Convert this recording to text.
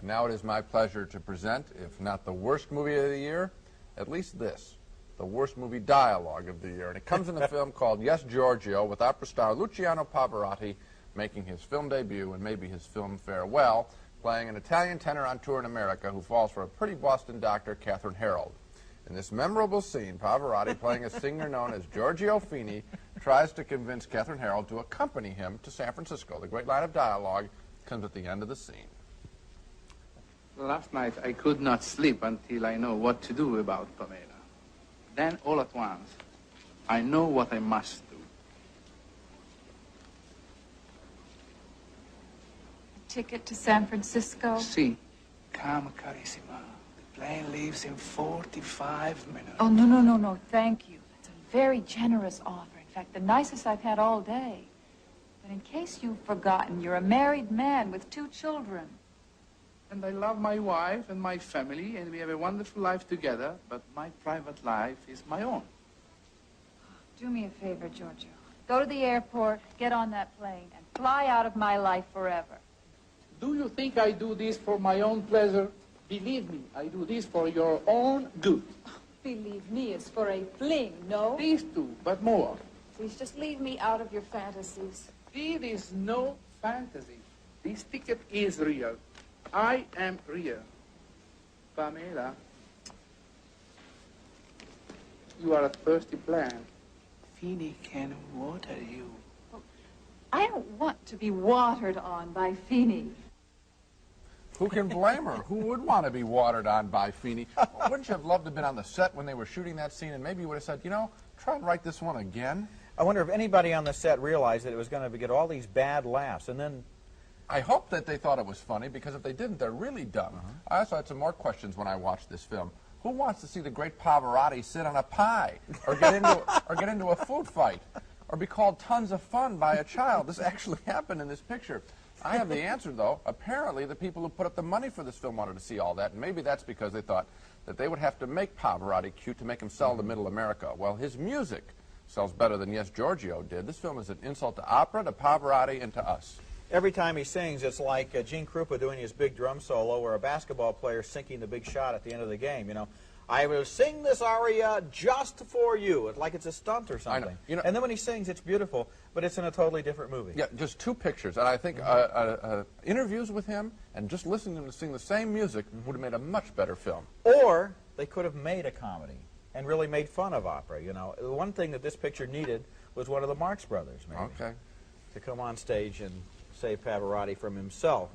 And now it is my pleasure to present, if not the worst movie of the year, at least this, the worst movie dialogue of the year. And it comes in a film called Yes, Giorgio, with opera star Luciano Pavarotti making his film debut and maybe his film farewell, playing an Italian tenor on tour in America who falls for a pretty Boston doctor, Catherine Harold. In this memorable scene, Pavarotti, playing a singer known as Giorgio Fini, tries to convince Catherine Harold to accompany him to San Francisco. The great line of dialogue comes at the end of the scene. Last night I could not sleep until I know what to do about Pamela. Then all at once, I know what I must do. A ticket to San Francisco? Si. Come, carissima. The plane leaves in 45 minutes. Oh, no, thank you. It's a very generous offer. In fact, the nicest I've had all day. But in case you've forgotten, you're a married man with 2 children. And I love my wife and my family, and we have a wonderful life together, but my private life is my own. Do me a favor, Giorgio. Go to the airport, get on that plane, and fly out of my life forever. Do you think I do this for my own pleasure? Believe me, I do this for your own good. Believe me, it's for a fling, no? These two, but more. Please just leave me out of your fantasies. It is no fantasy. This ticket is real. I am real. Pamela, you are a thirsty plant. Fini can water you. I don't want to be watered on by Fini. Who can blame her? Who would want to be watered on by Fini? Wouldn't you have loved to have been on the set when they were shooting that scene and maybe you would have said, you know, try and write this one again? I wonder if anybody on the set realized that it was going to get all these bad laughs, and then... I hope that they thought it was funny, because if they didn't, they're really dumb. I also had some more questions when I watched this film. Who wants to see the great Pavarotti sit on a pie, or get into a food fight, or be called tons of fun by a child? This actually happened in this picture. I have the answer, though. Apparently, the people who put up the money for this film wanted to see all that, and maybe that's because they thought that they would have to make Pavarotti cute to make him sell to Middle America. Well, his music sells better than Yes, Giorgio did. This film is an insult to opera, to Pavarotti, and to us. Every time he sings, it's like Gene Krupa doing his big drum solo or a basketball player sinking the big shot at the end of the game, you know. I will sing this aria just for you. It's like it's a stunt or something. I know. You know, and then when he sings, it's beautiful, but it's in a totally different movie. Yeah, just 2 pictures. And I think interviews with him and just listening to him sing the same music would have made a much better film. Or they could have made a comedy and really made fun of opera, you know. The one thing that this picture needed was one of the Marx Brothers, maybe, Okay. to come on stage and save Pavarotti from himself.